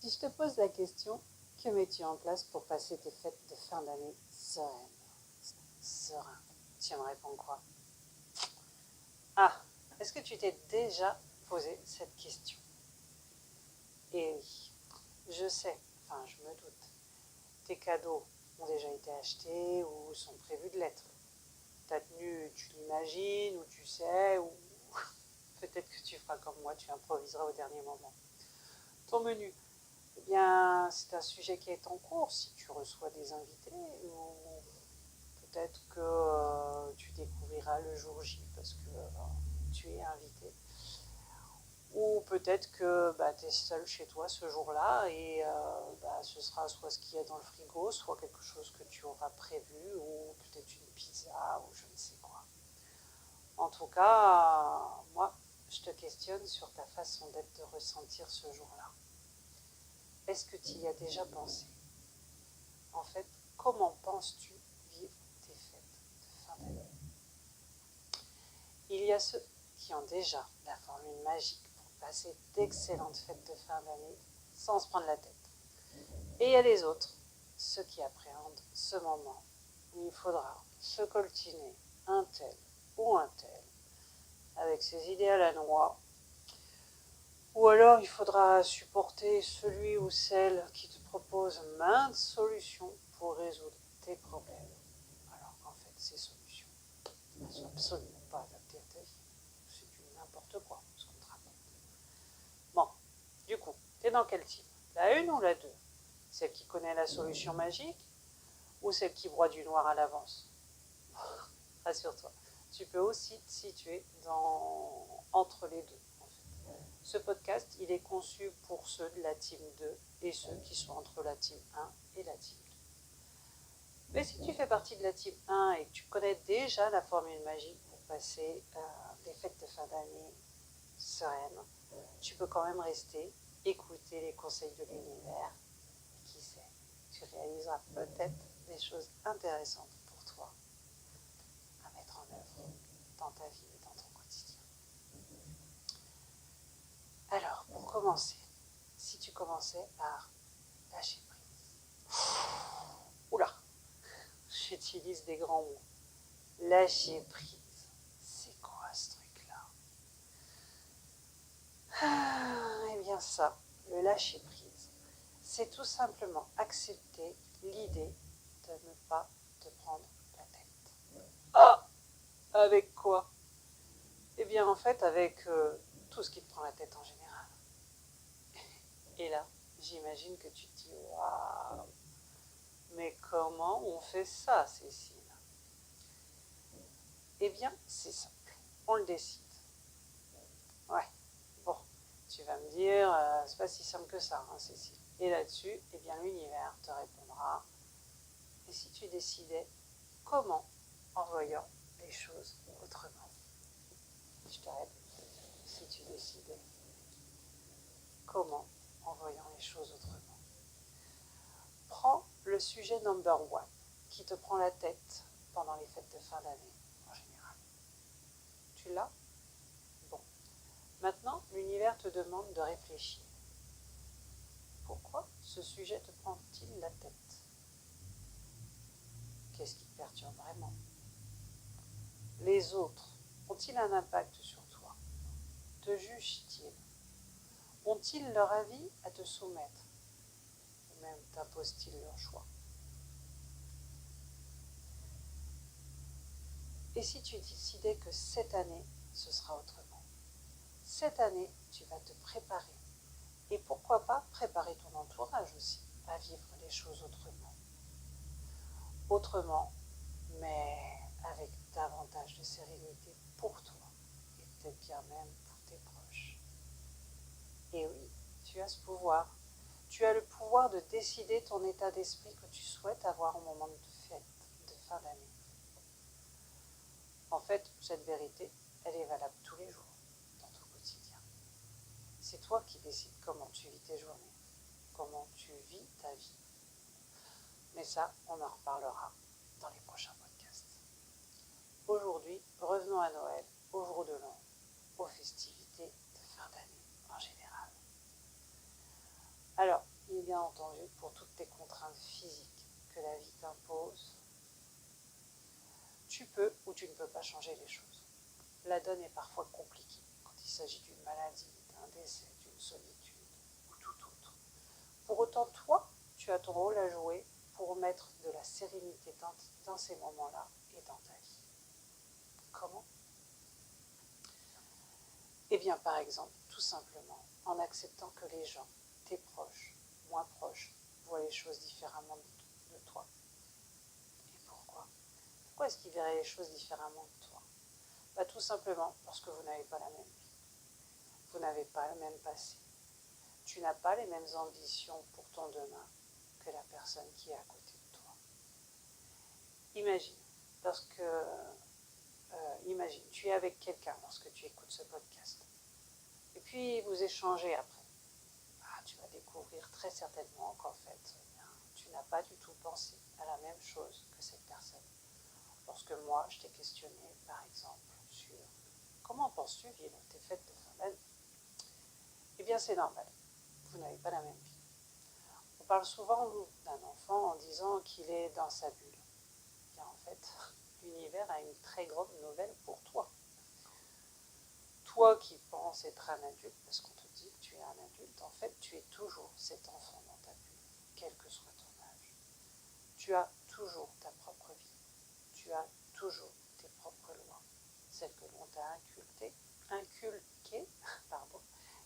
Si je te pose la question, que mets-tu en place pour passer tes fêtes de fin d'année sereines? Serein. Tu me réponds quoi? Ah, est-ce que tu t'es déjà posé cette question? Et oui, je sais, enfin je me doute, tes cadeaux ont déjà été achetés ou sont prévus de l'être. Ta tenue, tu l'imagines ou tu sais, ou peut-être que tu feras comme moi, tu improviseras au dernier moment. Ton menu, eh bien, c'est un sujet qui est en cours si tu reçois des invités ou peut-être que tu découvriras le jour J parce que tu es invité. Ou peut-être que tu es seul chez toi ce jour-là et ce sera soit ce qu'il y a dans le frigo, soit quelque chose que tu auras prévu ou peut-être une pizza ou je ne sais quoi. En tout cas, moi, je te questionne sur ta façon d'être, de ressentir ce jour-là. Est-ce que tu y as déjà pensé? En fait, comment penses-tu vivre tes fêtes de fin d'année? Il y a ceux qui ont déjà la formule magique pour passer d'excellentes fêtes de fin d'année sans se prendre la tête. Et il y a les autres, ceux qui appréhendent ce moment où il faudra se coltiner un tel ou un tel avec ses idées à la noix. Ou alors il faudra supporter celui ou celle qui te propose maintes solutions pour résoudre tes problèmes. Alors qu'en fait, ces solutions ne sont absolument pas adaptées à ta vie. C'est du n'importe quoi ce qu'on te raconte. Bon, du coup, t'es dans quel type? La 1 ou la 2? Celle qui connaît la solution magique ou celle qui broie du noir à l'avance? Rassure-toi, tu peux aussi te situer entre les deux. Ce podcast, il est conçu pour ceux de la team 2 et ceux qui sont entre la team 1 et la team 2. Mais si tu fais partie de la team 1 et que tu connais déjà la formule magique pour passer des fêtes de fin d'année sereines, tu peux quand même rester, écouter les conseils de l'univers. Et qui sait, tu réaliseras peut-être des choses intéressantes pour toi à mettre en œuvre dans ta vie et dans ton quotidien. Alors, pour commencer, si tu commençais par lâcher prise. Oula, j'utilise des grands mots. Lâcher prise, c'est quoi ce truc-là? Eh bien ça, le lâcher prise, c'est tout simplement accepter l'idée de ne pas te prendre la tête. Ah, avec quoi? Eh bien en fait avec tout ce qui te prend la tête en général. Et là, j'imagine que tu te dis, waouh, mais comment on fait ça, Cécile? Eh bien, c'est simple, on le décide. Ouais, bon, tu vas me dire, c'est pas si simple que ça, hein, Cécile. Et là-dessus, eh bien, l'univers te répondra. Et si tu décidais comment en voyant les choses autrement? Je te répète, si tu décidais comment en voyant les choses autrement? Prends le sujet number 1 qui te prend la tête pendant les fêtes de fin d'année en général. Tu l'as? Bon. Maintenant, l'univers te demande de réfléchir. Pourquoi ce sujet te prend-il la tête? Qu'est-ce qui te perturbe vraiment? Les autres ont-ils un impact sur toi? Te jugent-ils? Ont-ils leur avis à te soumettre? Ou même t'imposent-ils leur choix? Et si tu décidais que cette année, ce sera autrement? Cette année, tu vas te préparer. Et pourquoi pas préparer ton entourage aussi à vivre les choses autrement. Autrement, mais avec davantage de sérénité pour toi et peut-être bien même pour tes proches. Et oui, tu as ce pouvoir. Tu as le pouvoir de décider ton état d'esprit que tu souhaites avoir au moment de fête de fin d'année. En fait, cette vérité, elle est valable tous les jours dans ton quotidien. C'est toi qui décides comment tu vis tes journées, comment tu vis ta vie. Mais ça, on en reparlera dans les prochains podcasts. Aujourd'hui, revenons à Noël, au jour de l'an, aux festivités de fin d'année en général. Alors, entendu, pour toutes tes contraintes physiques que la vie t'impose, tu peux ou tu ne peux pas changer les choses. La donne est parfois compliquée quand il s'agit d'une maladie, d'un décès, d'une solitude ou tout autre. Pour autant, toi, tu as ton rôle à jouer pour mettre de la sérénité dans ces moments-là et dans ta vie. Comment ? Eh bien, par exemple, tout simplement, en acceptant que les gens, tes proches, moins proches, voient les choses différemment de toi. Et pourquoi ? Pourquoi est-ce qu'ils verraient les choses différemment de toi ? Tout simplement parce que vous n'avez pas la même vie. Vous n'avez pas le même passé. Tu n'as pas les mêmes ambitions pour ton demain que la personne qui est à côté de toi. Imagine, imagine, tu es avec quelqu'un lorsque tu écoutes ce podcast. Et puis vous échangez après. Tu vas découvrir très certainement qu'en fait, tu n'as pas du tout pensé à la même chose que cette personne. Lorsque moi, je t'ai questionné, par exemple, sur comment penses-tu vivre tes fêtes de fin d'année ? Eh bien, c'est normal. Vous n'avez pas la même vie. On parle souvent d'un enfant en disant qu'il est dans sa bulle. Eh bien, en fait, l'univers a une très grande nouvelle pour toi. Toi qui penses être un adulte, parce qu'on te dit que tu es un adulte, en fait, tu es toujours cet enfant dans ta bulle, quel que soit ton âge. Tu as toujours ta propre vie. Tu as toujours tes propres lois. Celles que l'on t'a inculquées,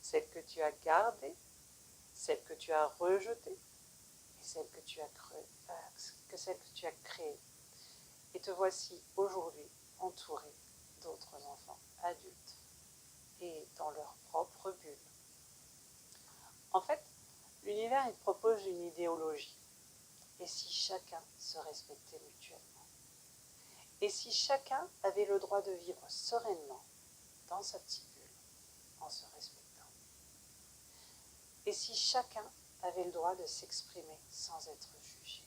celles que tu as gardées, celles que tu as rejetées, et celles que tu as créées. Et te voici aujourd'hui entouré d'autres enfants adultes et dans leur propre bulle. En fait, l'univers il propose une idéologie. Et si chacun se respectait mutuellement ? Et si chacun avait le droit de vivre sereinement dans sa petite bulle en se respectant ? Et si chacun avait le droit de s'exprimer sans être jugé ?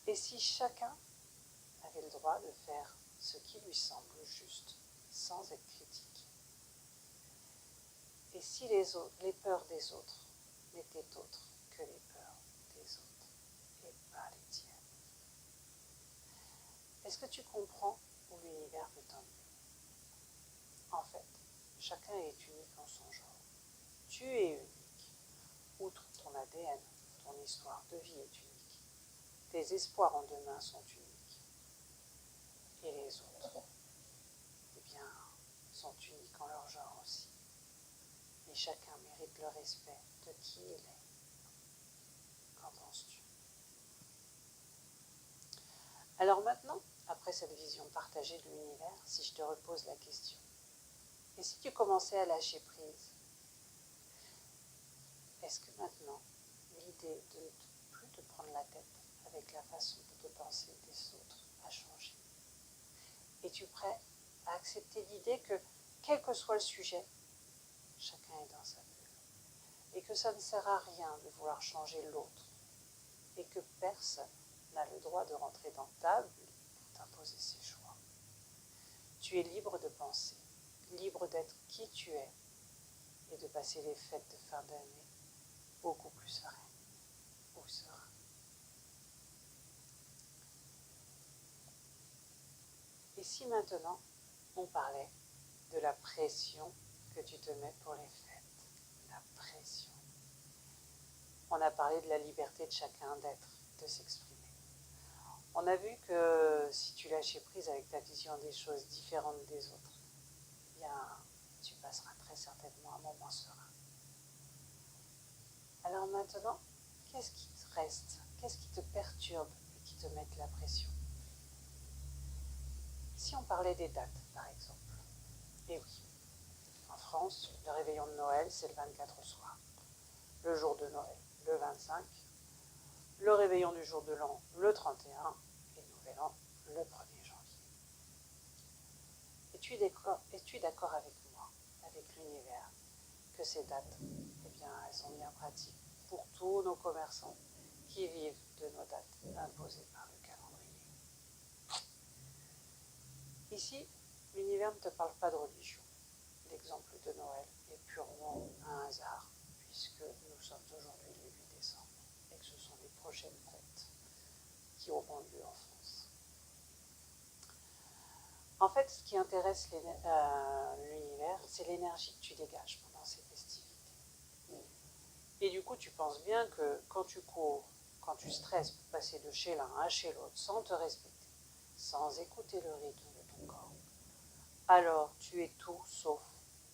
Et si chacun avait le droit de faire ce qui lui semble juste sans être critiqué ? Et si les peurs des autres n'étaient autres que les peurs des autres et pas les tiennes ? Est-ce que tu comprends où l'univers veut t'emmener ? En fait, chacun est unique en son genre. Tu es unique. Outre ton ADN, ton histoire de vie est unique. Tes espoirs en demain sont uniques. Et les autres, eh bien, sont uniques en leur genre aussi. Et chacun mérite le respect de qui il est. Qu'en penses-tu ? Alors maintenant, après cette vision partagée de l'univers, si je te repose la question, et si tu commençais à lâcher prise ? Est-ce que maintenant, l'idée de ne plus te prendre la tête avec la façon de penser des autres a changé ? Es-tu prêt à accepter l'idée que, quel que soit le sujet, chacun est dans sa bulle, et que ça ne sert à rien de vouloir changer l'autre, et que personne n'a le droit de rentrer dans ta bulle pour t'imposer ses choix. Tu es libre de penser, libre d'être qui tu es, et de passer les fêtes de fin d'année beaucoup plus sereine ou serein. Et si maintenant, on parlait de la pression que tu te mets pour les fêtes, la pression. On a parlé de la liberté de chacun d'être, de s'exprimer. On a vu que si tu lâchais prise avec ta vision des choses différentes des autres, eh bien, tu passeras très certainement un moment serein. Alors maintenant, qu'est-ce qui te reste ? Qu'est-ce qui te perturbe et qui te met de la pression ? Si on parlait des dates, par exemple. Eh oui, en France, le réveillon de Noël, c'est le 24 au soir. Le jour de Noël, le 25. Le réveillon du jour de l'an, le 31. Et le nouvel an, le 1er janvier. Es-tu d'accord avec moi, avec l'univers, que ces dates, eh bien, elles sont bien pratiques pour tous nos commerçants qui vivent de nos dates imposées par le calendrier. Ici, l'univers ne te parle pas de religion. L'exemple de Noël est purement un hasard, puisque nous sommes aujourd'hui prochaines fêtes qui auront lieu en France. En fait, ce qui intéresse l'univers, c'est l'énergie que tu dégages pendant ces festivités. Et du coup, tu penses bien que quand tu cours, quand tu stresses pour passer de chez l'un à chez l'autre, sans te respecter, sans écouter le rythme de ton corps, alors tu es tout sauf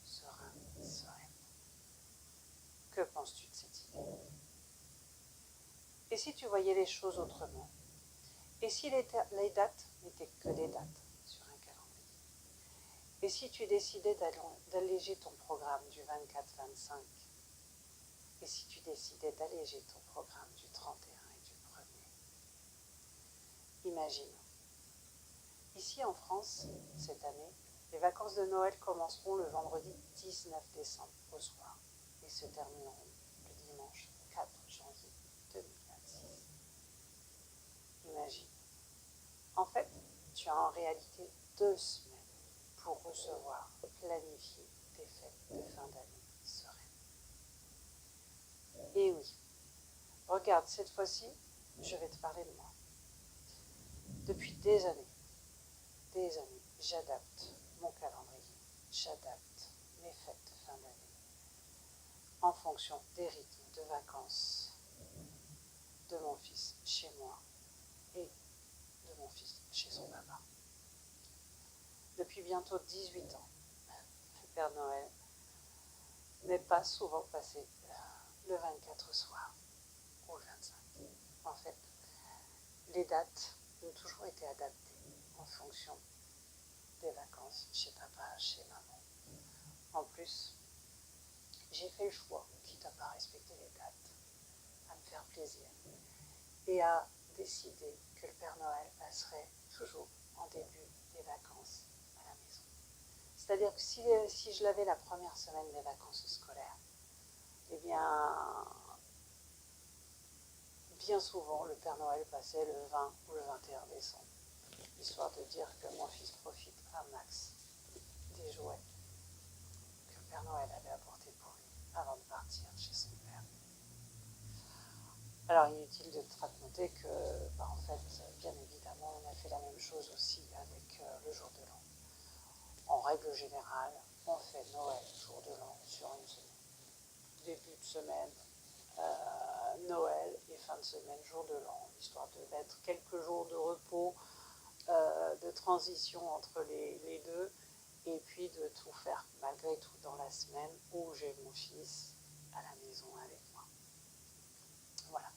serein, sereine. Que penses-tu de cette idée? Et si tu voyais les choses autrement? Et si les dates n'étaient que des dates sur un calendrier? Et si tu décidais d'alléger ton programme du 24-25? Et si tu décidais d'alléger ton programme du 31 et du 1er? Imagine. Ici en France, cette année, les vacances de Noël commenceront le vendredi 19 décembre au soir et se termineront le dimanche 4 janvier 2026. Imagine. En fait, tu as en réalité 2 semaines pour recevoir, planifier tes fêtes de fin d'année sereines. Et oui, regarde, cette fois-ci, je vais te parler de moi. Depuis des années, j'adapte mon calendrier, j'adapte mes fêtes de fin d'année en fonction des rythmes de vacances de mon fils chez moi et de mon fils chez son papa. Depuis bientôt 18 ans, le Père Noël n'est pas souvent passé le 24 au soir ou le 25. En fait, les dates ont toujours été adaptées en fonction des vacances chez papa, chez maman. En plus, j'ai fait le choix, quitte à pas respecter les dates, à me faire plaisir et à décider que le Père Noël passerait toujours en début des vacances à la maison. C'est-à-dire que si je l'avais la première semaine des vacances scolaires, eh bien souvent, le Père Noël passait le 20 ou le 21 décembre, histoire de dire que mon fils profite un max des jouets que le Père Noël avait apportés pour lui avant de partir chez son père. Alors inutile de te raconter que, en fait, bien évidemment, on a fait la même chose aussi avec le jour de l'an. En règle générale, on fait Noël, jour de l'an, sur une semaine. Début de semaine, Noël et fin de semaine, jour de l'an, histoire de mettre quelques jours de repos, de transition entre les deux, et puis de tout faire malgré tout dans la semaine où j'ai mon fils à la maison avec moi. Voilà.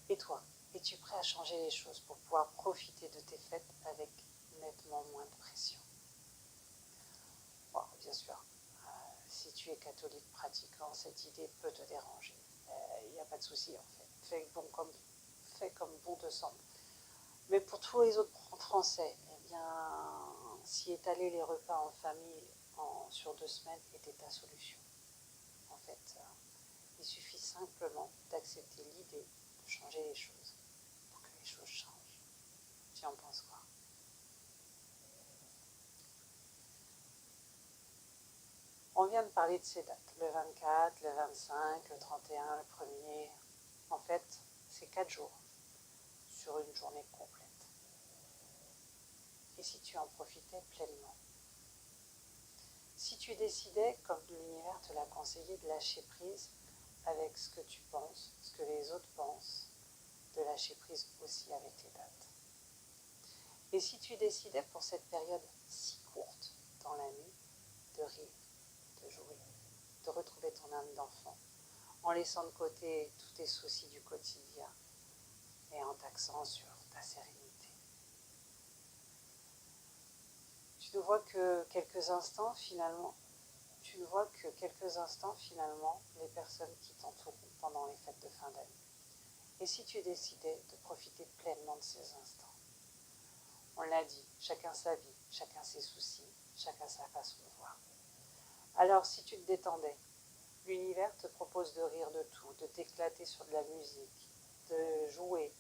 Et toi, es-tu prêt à changer les choses pour pouvoir profiter de tes fêtes avec nettement moins de pression? Bon, bien sûr, si tu es catholique pratiquant, cette idée peut te déranger. Il n'y a pas de souci en fait. Fais comme bon te semble. Mais pour tous les autres Français, eh bien, si étaler les repas en famille sur 2 semaines était ta solution. En fait, il suffit simplement d'accepter l'idée de changer les choses pour que les choses changent. Tu en penses quoi? On vient de parler de ces dates, le 24, le 25, le 31, le 1er. En fait, c'est 4 jours sur une journée complète. Et si tu en profitais pleinement? Si tu décidais, comme l'univers te l'a conseillé, de lâcher prise avec ce que tu penses, ce que les autres pensent, de lâcher prise aussi avec les dates. Et si tu décidais pour cette période si courte dans l'année de rire, de jouer, de retrouver ton âme d'enfant, en laissant de côté tous tes soucis du quotidien et en t'axant sur ta sérénité. Tu ne vois que quelques instants finalement, les personnes qui t'entourent pendant les fêtes de fin d'année. Et si tu décidais de profiter pleinement de ces instants? On l'a dit, chacun sa vie, chacun ses soucis, chacun sa façon de voir. Alors si tu te détendais, l'univers te propose de rire de tout, de t'éclater sur de la musique, de jouer,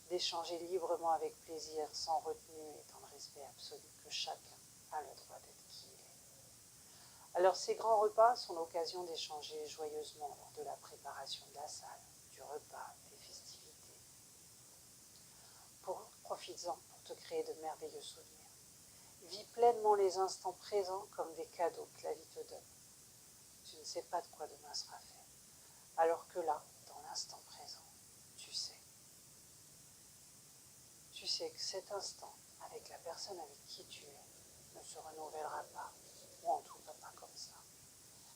d'échanger librement avec plaisir, sans retenue et dans le respect absolu que chacun a le droit d'être qui il est. Alors ces grands repas sont l'occasion d'échanger joyeusement lors de la préparation de la salle, du repas, des festivités. Profites-en pour te créer de merveilleux souvenirs. Vis pleinement les instants présents comme des cadeaux que la vie te donne. Tu ne sais pas de quoi demain sera fait. Alors que là, dans l'instant présent, tu sais. Tu sais que cet instant, avec la personne avec qui tu es, ne se renouvellera pas, ou en tout cas pas comme ça.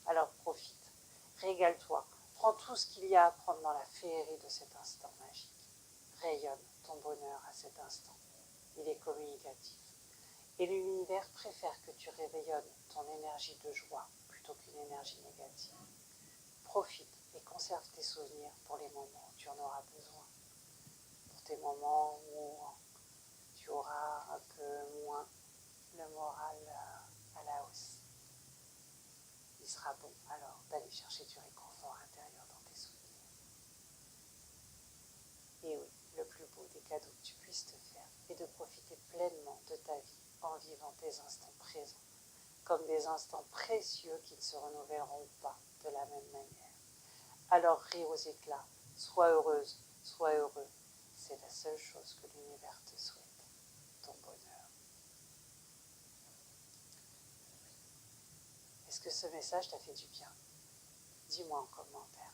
Alors profite, régale-toi, prends tout ce qu'il y a à prendre dans la féerie de cet instant magique. Rayonne ton bonheur à cet instant. Il est communicatif. Et l'univers préfère que tu réveillonnes ton énergie de joie plutôt qu'une énergie négative. Profite et conserve tes souvenirs pour les moments où tu en auras besoin. Pour tes moments où tu auras un peu moins le moral à la hausse. Il sera bon alors d'aller chercher du réconfort intérieur dans tes souvenirs. Et oui, le plus beau des cadeaux que tu puisses te faire est de profiter pleinement de ta vie en vivant tes instants présents, comme des instants précieux qui ne se renouvelleront pas de la même manière. Alors ris aux éclats, sois heureuse, sois heureux, c'est la seule chose que l'univers te souhaite, ton bonheur. Est-ce que ce message t'a fait du bien? Dis-moi en commentaire.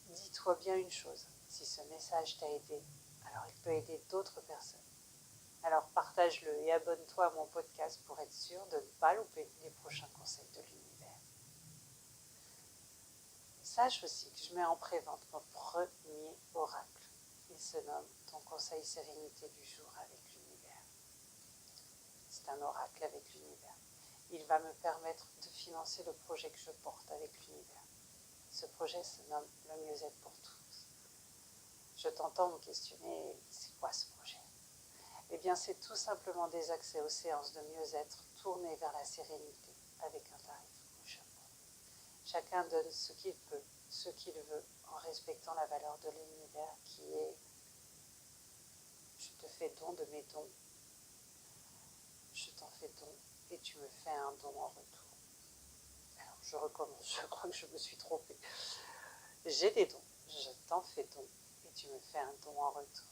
Dis-toi bien une chose, si ce message t'a aidé, alors il peut aider d'autres personnes. Alors partage-le et abonne-toi à mon podcast pour être sûr de ne pas louper les prochains conseils de l'univers. Sache aussi que je mets en prévente mon premier oracle. Il se nomme ton conseil sérénité du jour avec l'univers. C'est un oracle avec l'univers. Il va me permettre de financer le projet que je porte avec l'univers. Ce projet se nomme le mieux-être pour tous. Je t'entends me questionner, c'est quoi ce projet? Eh bien, c'est tout simplement des accès aux séances de mieux-être tournées vers la sérénité avec un tarif au chapeau. Chacun donne ce qu'il peut, ce qu'il veut, en respectant la valeur de l'univers qui est « je te fais don de mes dons, je t'en fais don et tu me fais un don en retour ». Alors, je recommence, je crois que je me suis trompée. J'ai des dons, je t'en fais don et tu me fais un don en retour.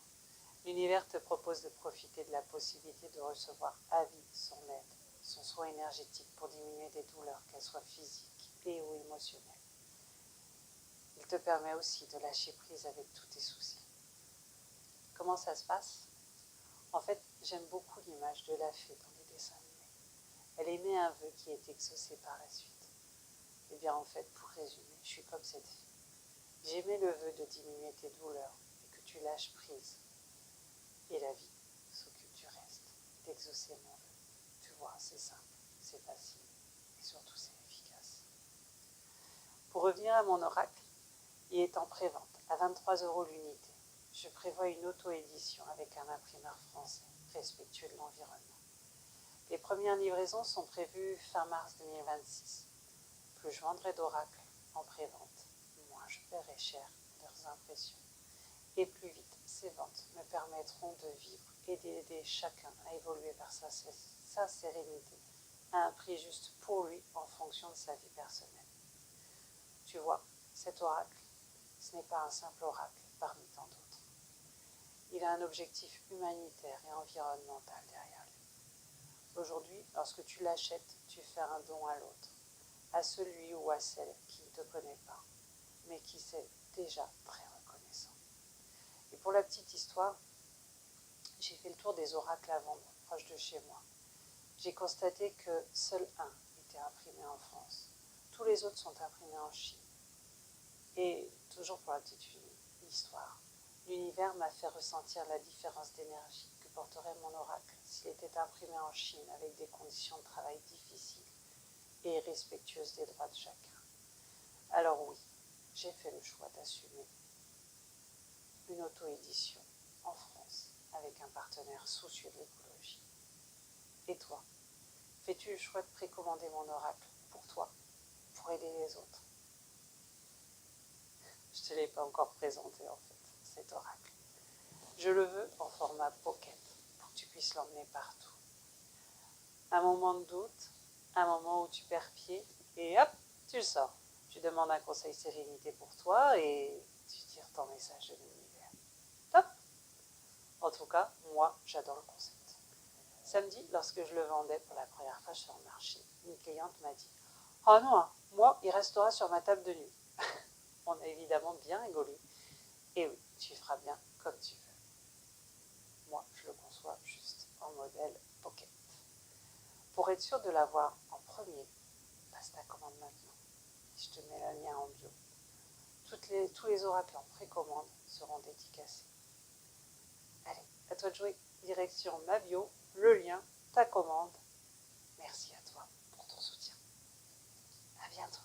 L'univers te propose de profiter de la possibilité de recevoir à vie son aide, son soin énergétique pour diminuer des douleurs, qu'elles soient physiques et ou émotionnelles. Il te permet aussi de lâcher prise avec tous tes soucis. Comment ça se passe? En fait, j'aime beaucoup l'image de la fée dans les dessins animés. Elle émet un vœu qui est exaucé par la suite. Eh bien en fait, pour résumer, je suis comme cette fille. J'émets le vœu de diminuer tes douleurs et que tu lâches prise. Et la vie s'occupe du reste, d'exaucer mon vœu. Tu vois, c'est simple, c'est facile et surtout c'est efficace. Pour revenir à mon oracle, il est en prévente à 23 € l'unité. Je prévois une auto-édition avec un imprimeur français, respectueux de l'environnement. Les premières livraisons sont prévues fin mars 2026. Plus je vendrai d'oracles en prévente, moins je paierai cher leurs impressions. Et plus vite, ces ventes me permettront de vivre et d'aider chacun à évoluer vers sa sérénité à un prix juste pour lui en fonction de sa vie personnelle. Tu vois, cet oracle, ce n'est pas un simple oracle parmi tant d'autres. Il a un objectif humanitaire et environnemental derrière lui. Aujourd'hui, lorsque tu l'achètes, tu fais un don à l'autre, à celui ou à celle qui ne te connaît pas, mais qui s'est déjà très reconnaissant. Et pour la petite histoire, j'ai fait le tour des oracles à vendre proche de chez moi. J'ai constaté que seul un était imprimé en France. Tous les autres sont imprimés en Chine. Et toujours pour la petite histoire, l'univers m'a fait ressentir la différence d'énergie que porterait mon oracle s'il était imprimé en Chine avec des conditions de travail difficiles et respectueuses des droits de chacun. Alors oui, j'ai fait le choix d'assumer une auto-édition en France avec un partenaire soucieux de l'écologie. Et toi, fais-tu le choix de précommander mon oracle pour toi, pour aider les autres? Je ne te l'ai pas encore présenté en fait, cet oracle. Je le veux en format pocket pour que tu puisses l'emmener partout. Un moment de doute, un moment où tu perds pied et hop, tu le sors. Tu demandes un conseil sérénité pour toi et tu tires ton message de l'univers. Top! En tout cas, moi, j'adore le concept. Samedi, lorsque je le vendais pour la première fois sur le marché, une cliente m'a dit « Oh non, moi, il restera sur ma table de nuit. » On a évidemment bien rigolé. Et oui, tu feras bien comme tu veux. Moi, je le conçois juste en modèle pocket. Pour être sûr de l'avoir en premier, passe ta commande maintenant. Je te mets le lien en bio. Tous les oracles en précommande seront dédicacés. Allez, à toi de jouer. Direction ma bio, le lien, ta commande. Merci à toi pour ton soutien. À bientôt.